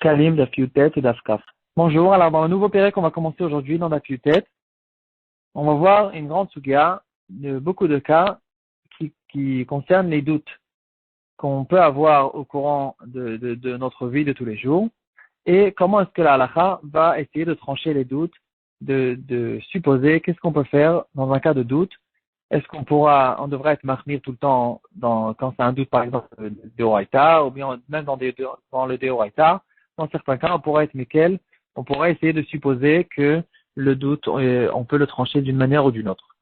Shkalim, Daf Yutet et Daf Kaf. Bonjour, alors dans le nouveau pérec qu'on va commencer aujourd'hui dans Daf Yutet, on va voir une grande sugia de beaucoup de cas qui concernent les doutes qu'on peut avoir au courant de notre vie de tous les jours et comment est-ce que la halakha va essayer de trancher les doutes, de supposer qu'est-ce qu'on peut faire dans un cas de doute. Est-ce on devrait être mahmir tout le temps quand c'est un doute par exemple de Horaïta ou bien même dans le Deoraita. Dans certains cas, on pourrait être Mikel, on pourrait essayer de supposer que le doute, on peut le trancher d'une manière ou d'une autre.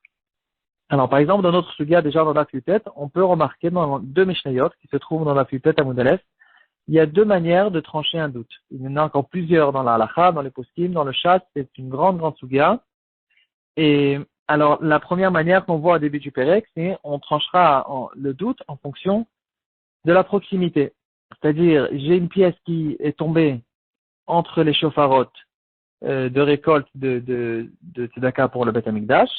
Alors, par exemple, dans notre sugia, déjà dans la Futet, on peut remarquer dans deux Mishnayot qui se trouvent dans la Futet à Moudalès, il y a deux manières de trancher un doute. Il y en a encore plusieurs dans la Halacha, dans les Poskim, dans le Chat, c'est une grande sugia. Et alors, la première manière qu'on voit au début du Pérec, c'est on tranchera le doute en fonction de la proximité. C'est-à-dire, j'ai une pièce qui est tombée entre les chauffarotes de récolte de Tzedaka pour le Beth Amikdash.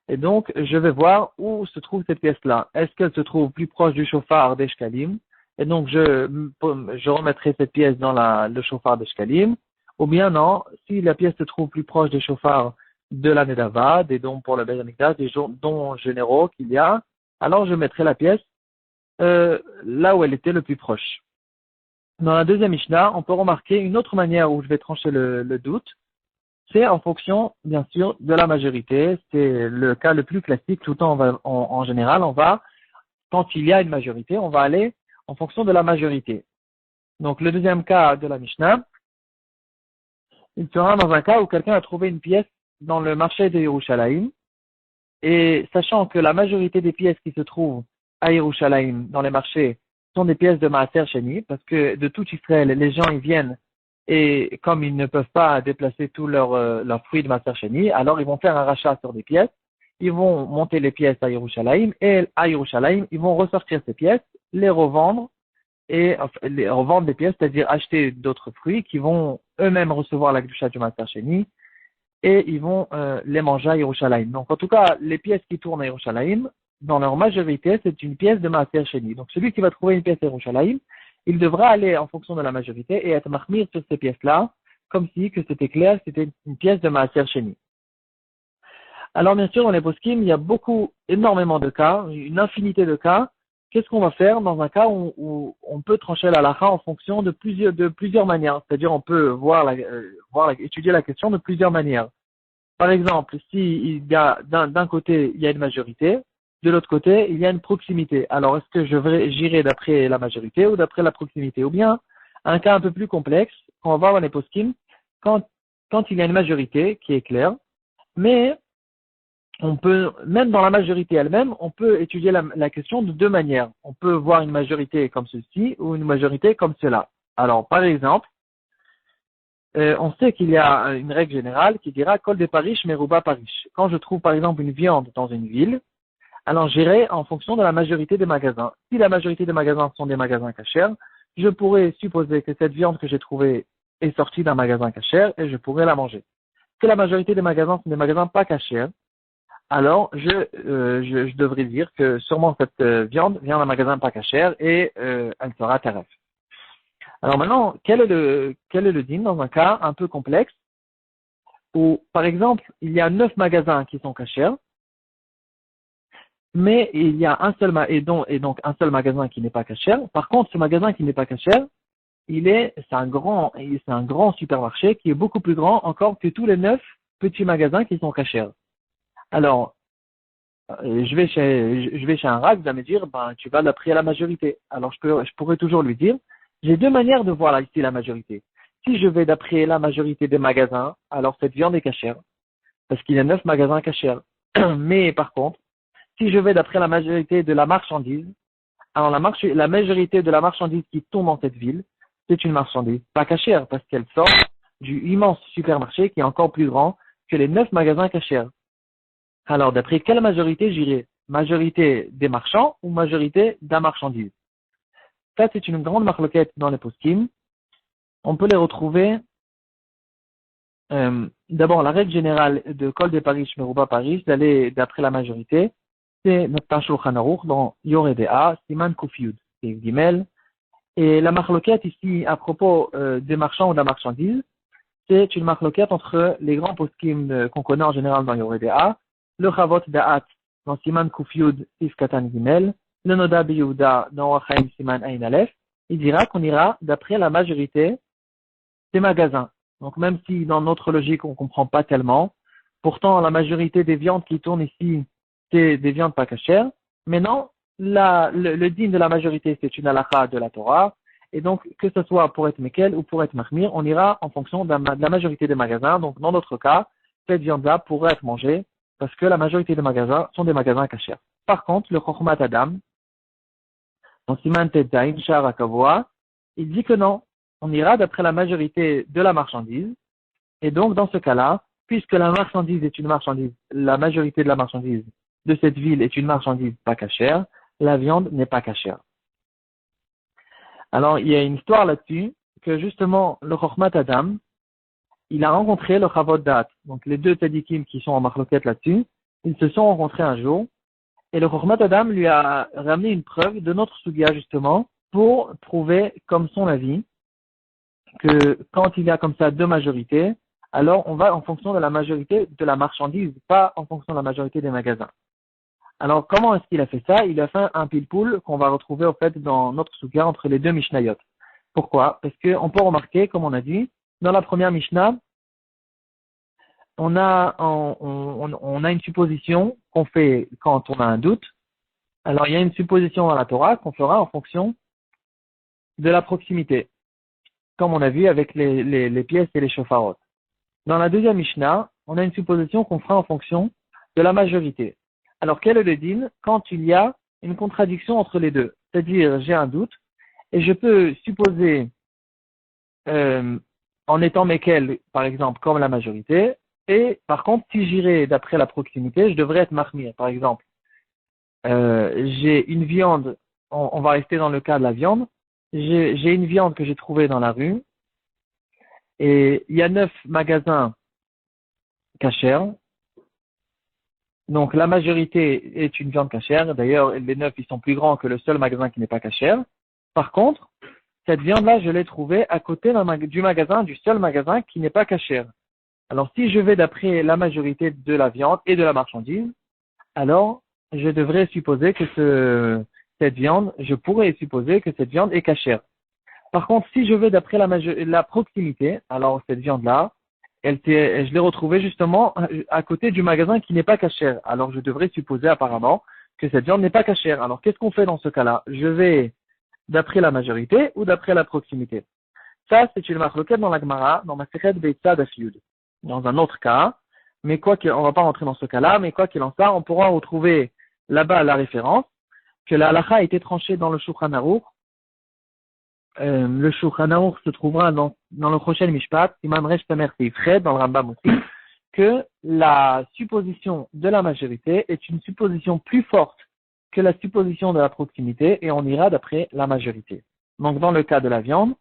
Et donc, je vais voir où se trouve cette pièce-là. Est-ce qu'elle se trouve plus proche du chauffard d'Eshkalim? Et donc, je remettrai cette pièce dans le chauffard d'Eshkalim. Ou bien non, si la pièce se trouve plus proche des chauffards de la Nedava, des dons pour le Beth Amikdash, des dons généraux qu'il y a, alors je mettrai la pièce là où elle était le plus proche. Dans la deuxième Mishnah, on peut remarquer une autre manière où je vais trancher le doute. C'est en fonction, bien sûr, de la majorité. C'est le cas le plus classique. Tout le temps, en général, quand il y a une majorité, on va aller en fonction de la majorité. Donc, le deuxième cas de la Mishnah, il sera dans un cas où quelqu'un a trouvé une pièce dans le marché de Yerushalayim. Et sachant que la majorité des pièces qui se trouvent à Yerushalayim, dans les marchés, sont des pièces de Maaser Sheni, parce que de tout Israël, les gens y viennent, et comme ils ne peuvent pas déplacer tous leurs fruits de Maaser Sheni, alors ils vont faire un rachat sur des pièces, ils vont monter les pièces à Yerushalayim, et à Yerushalayim, ils vont ressortir ces pièces, les revendre, et les revendre des pièces, c'est-à-dire acheter d'autres fruits qui vont eux-mêmes recevoir la Kedusha du Maaser Sheni, et ils vont les manger à Yerushalayim. Donc en tout cas, les pièces qui tournent à Yerushalayim, dans leur majorité, c'est une pièce de Maaser Sheni. Donc celui qui va trouver une pièce à Yerushalayim, il devra aller en fonction de la majorité et être mahmir sur ces pièces-là, comme si que c'était clair, c'était une pièce de Maaser Sheni. Alors bien sûr, dans les poskim, il y a énormément de cas, une infinité de cas. Qu'est-ce qu'on va faire dans un cas où on peut trancher la halakha en fonction de plusieurs manières? C'est-à-dire, on peut étudier la question de plusieurs manières. Par exemple, si il y a d'un côté, il y a une majorité, de l'autre côté, il y a une proximité. Alors, est-ce que j'irai d'après la majorité ou d'après la proximité? Ou bien, un cas un peu plus complexe, qu'on va voir dans les poskim, quand il y a une majorité qui est claire, mais on peut, même dans la majorité elle-même, on peut étudier la question de deux manières. On peut voir une majorité comme ceci ou une majorité comme cela. Alors, par exemple, on sait qu'il y a une règle générale qui dira Kol de Parish, Meruba Parish. Quand je trouve par exemple une viande dans une ville, alors j'irai en fonction de la majorité des magasins. Si la majorité des magasins sont des magasins cachers, je pourrais supposer que cette viande que j'ai trouvée est sortie d'un magasin cacher et je pourrais la manger. Si la majorité des magasins sont des magasins pas cachers, alors je devrais dire que sûrement cette viande vient d'un magasin pas cacher et elle sera taref. Alors maintenant, quel est le din dans un cas un peu complexe où, par exemple, il y a 9 magasins qui sont cachers, mais il y a un seul donc un seul magasin qui n'est pas cacher. Par contre, ce magasin qui n'est pas cacher, c'est un grand supermarché qui est beaucoup plus grand encore que tous les 9 petits magasins qui sont cachers. Alors, je vais chez un rack, il va me dire, tu vas d'après la majorité. Alors, je pourrais toujours lui dire, j'ai deux manières de voir ici la majorité. Si je vais d'après la majorité des magasins, alors cette viande est cachère, parce qu'il y a 9 magasins cachers. Mais par contre, si je vais d'après la majorité de la marchandise, alors la majorité de la marchandise qui tombe dans cette ville, c'est une marchandise pas cachère, parce qu'elle sort du immense supermarché qui est encore plus grand que les 9 magasins cachers. Alors, d'après quelle majorité j'irai? Majorité des marchands ou majorité d'un marchandise? Ça, c'est une grande marloquette dans les poskim. On peut les retrouver. D'abord, la règle générale de Kol de Parish, Meruba Parish, d'aller d'après la majorité, c'est notre Shulchan Aruch dans Yoredea, Siman Kufiyud, c'est Gimel. Et la marloquette ici, à propos des marchands ou de la marchandise, c'est une marloquette entre les grands poskim qu'on connaît en général dans Yoredea, le Chavot Da'at dans Siman Kufyud Sif Katan Gimel, le Noda Biyuda dans Wachaim Siman Ain Aleph. Il dira qu'on ira d'après la majorité des magasins. Donc même si dans notre logique on ne comprend pas tellement, pourtant la majorité des viandes qui tournent ici, c'est des viandes pas cachères. Mais non, le din de la majorité, c'est une halakha de la Torah. Et donc, que ce soit pour être Mekel ou pour être Mahmir, on ira en fonction de la majorité des magasins. Donc, dans notre cas, cette viande-là pourrait être mangée parce que la majorité des magasins sont des magasins cachers. Par contre, le Chokhmat Adam, dans Siman Tetzain, Shar Akavoa, il dit que non, on ira d'après la majorité de la marchandise. Et donc, dans ce cas-là, puisque la marchandise est une marchandise, la majorité de la marchandise de cette ville est une marchandise pas cachère, la viande n'est pas cachère. Alors, il y a une histoire là-dessus, que justement, le Chokhmat Adam, il a rencontré le Chavot Da'at. Donc, les deux tzadikim qui sont en marloquette là-dessus, ils se sont rencontrés un jour, et le Chokhmat Adam lui a ramené une preuve de notre sugia, justement, pour prouver, comme son avis, que quand il y a comme ça deux majorités, alors on va en fonction de la majorité de la marchandise, pas en fonction de la majorité des magasins. Alors, comment est-ce qu'il a fait ça? Il a fait un pile-poule qu'on va retrouver au fait dans notre Souga entre les deux Mishnayot. Pourquoi? Parce qu'on peut remarquer, comme on a dit, dans la première Mishnah, on a une supposition qu'on fait quand on a un doute. Alors, il y a une supposition dans la Torah qu'on fera en fonction de la proximité, comme on a vu avec les pièces et les shofarot. Dans la deuxième Mishnah, on a une supposition qu'on fera en fonction de la majorité. Alors, quel est le din quand il y a une contradiction entre les deux? C'est-à-dire, j'ai un doute et je peux supposer, en étant Mekel, par exemple, comme la majorité, et par contre, si j'irai d'après la proximité, je devrais être Mahmir. Par exemple, j'ai une viande, on va rester dans le cas de la viande, j'ai une viande que j'ai trouvée dans la rue, et il y a 9 magasins cachers. Donc, la majorité est une viande cachère. D'ailleurs, les 9, ils sont plus grands que le seul magasin qui n'est pas cachère. Par contre, cette viande-là, je l'ai trouvée à côté du magasin, du seul magasin qui n'est pas cachère. Alors, si je vais d'après la majorité de la viande et de la marchandise, alors, je devrais supposer que cette viande, je pourrais supposer que cette viande est cachère. Par contre, si je vais d'après la proximité, alors cette viande-là, je l'ai retrouvée justement à côté du magasin qui n'est pas cachère. Alors, je devrais supposer apparemment que cette viande n'est pas cachère. Alors, qu'est-ce qu'on fait dans ce cas-là? Je vais d'après la majorité ou d'après la proximité? Ça, c'est une marloquette dans la Gemara, dans ma Masechet Beitza Dafyud. Dans un autre cas, mais on va pas rentrer dans ce cas-là, mais quoi qu'il en soit, on pourra retrouver là-bas la référence que la halakha a été tranchée dans le Shulchan Aruch. Le Shulchan Aruch se trouvera dans le prochain Mishpat, Siman Resh Tamer Seifred, dans le Rambam aussi, que la supposition de la majorité est une supposition plus forte que la supposition de la proximité et on ira d'après la majorité. Donc, dans le cas de la viande,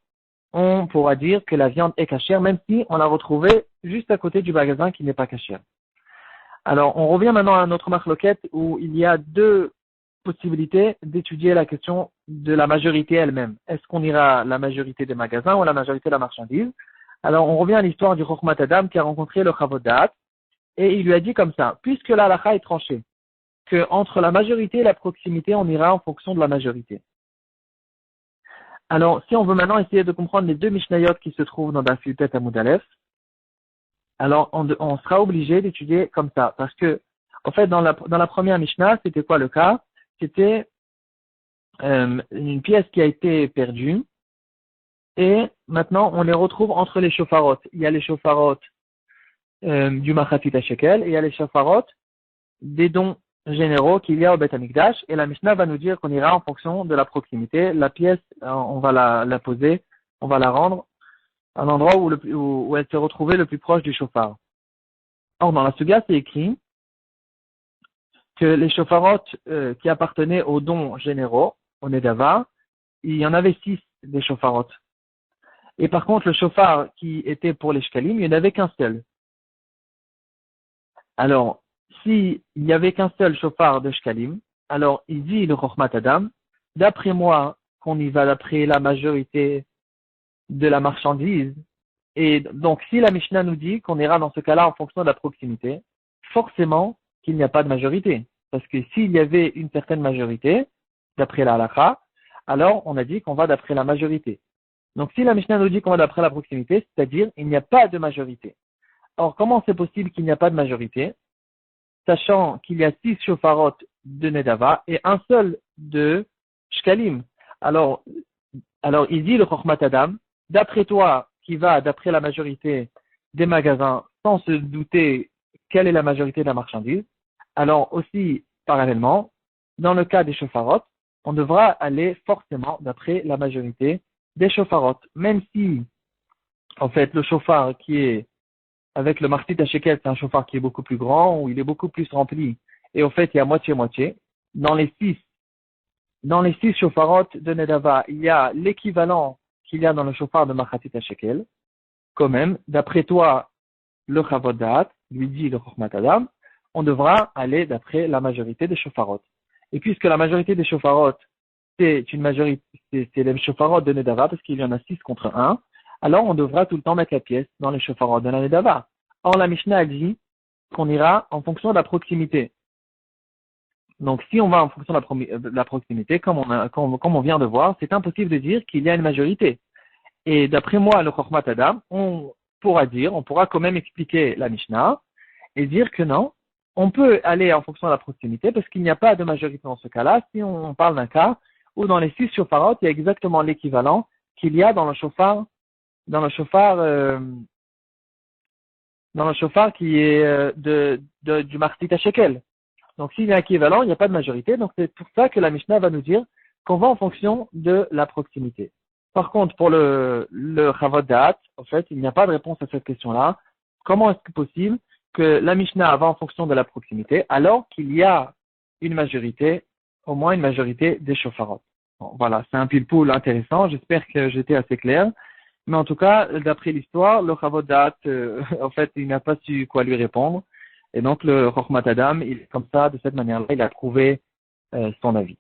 on pourra dire que la viande est cachère, même si on l'a retrouvée juste à côté du magasin qui n'est pas cachère. Alors, on revient maintenant à notre marloquette où il y a deux possibilités d'étudier la question de la majorité elle-même. Est-ce qu'on ira la majorité des magasins ou la majorité de la marchandise? Alors, on revient à l'histoire du Chokhmat Adam qui a rencontré le Chavot Da'at et il lui a dit comme ça, puisque la halakha est tranchée, que entre la majorité et la proximité, on ira en fonction de la majorité. Alors, si on veut maintenant essayer de comprendre les deux Mishnayot qui se trouvent dans Daf Yutet Amud Aleph, alors on sera obligé d'étudier comme ça. Parce que, en fait, dans la première Mishnah, c'était quoi le cas? C'était une pièce qui a été perdue et maintenant on les retrouve entre les shofarot. Il y a les shofarot du Machatit HaShekel et il y a les shofarot des dons généraux qu'il y a au Beth Amikdash et la Mishnah va nous dire qu'on ira en fonction de la proximité. La pièce, on va la poser, on va la rendre à un endroit où elle se retrouvait le plus proche du shofar. Or, dans la Suga, c'est écrit que les shofarot qui appartenaient aux dons généraux, au Nedava, il y en avait 6 des shofarot. Et par contre, le shofar qui était pour les shkalim, il n'y en avait qu'un seul. Alors, s'il n'y avait qu'un seul shofar de shkalim, alors il dit le Chokhmat Adam, d'après moi, qu'on y va d'après la majorité de la marchandise. Et donc, si la Mishnah nous dit qu'on ira dans ce cas-là en fonction de la proximité, forcément qu'il n'y a pas de majorité. Parce que s'il y avait une certaine majorité, d'après la halakha, alors on a dit qu'on va d'après la majorité. Donc, si la Mishnah nous dit qu'on va d'après la proximité, c'est-à-dire il n'y a pas de majorité. Alors, comment c'est possible qu'il n'y a pas de majorité, sachant qu'il y a 6 shofarot de Nedava et un seul de Shkalim? Alors, il dit le Chokhmat Adam, d'après toi, qui va d'après la majorité des magasins, sans se douter quelle est la majorité de la marchandise, alors aussi, parallèlement, dans le cas des shofarot, on devra aller forcément d'après la majorité des shofarot. Même si, en fait, le shofar qui est avec le martit à shekel, c'est un shofar qui est beaucoup plus grand, où il est beaucoup plus rempli, et au fait, il y a moitié-moitié. Dans les six shofarot de Nedava, il y a l'équivalent qu'il y a dans le shofar de Machatit HaShekel. Quand même, d'après toi, le Chavodat, lui dit le Chokhmat Adam, on devra aller d'après la majorité des shofarot. Et puisque la majorité des shofarot, c'est les shofarot de Nedava, parce qu'il y en a 6 contre 1, alors on devra tout le temps mettre la pièce dans les shofarot de la Nedava. Or, la Mishnah a dit qu'on ira en fonction de la proximité. Donc, si on va en fonction de la proximité, comme on vient de voir, c'est impossible de dire qu'il y a une majorité. Et d'après moi, le Chokhmat Adam, on pourra quand même expliquer la Mishnah et dire que non, on peut aller en fonction de la proximité parce qu'il n'y a pas de majorité dans ce cas-là. Si on parle d'un cas où dans les 6 shofarot, il y a exactement l'équivalent qu'il y a dans le shofar qui est du martit à shekel. Donc, s'il y a un équivalent, il n'y a pas de majorité. Donc, c'est pour ça que la Mishnah va nous dire qu'on va en fonction de la proximité. Par contre, pour le Chavod Da'at, en fait, il n'y a pas de réponse à cette question-là. Comment est-ce possible que la Mishnah va en fonction de la proximité alors qu'il y a une majorité, au moins une majorité des shofarot? Bon, voilà, c'est un pile-poule intéressant. J'espère que j'étais assez clair. Mais en tout cas, d'après l'histoire, le Chavod Da'at, en fait, il n'a pas su quoi lui répondre. Et donc, le Chokhmat Adam, il est comme ça, de cette manière-là, il a trouvé son avis.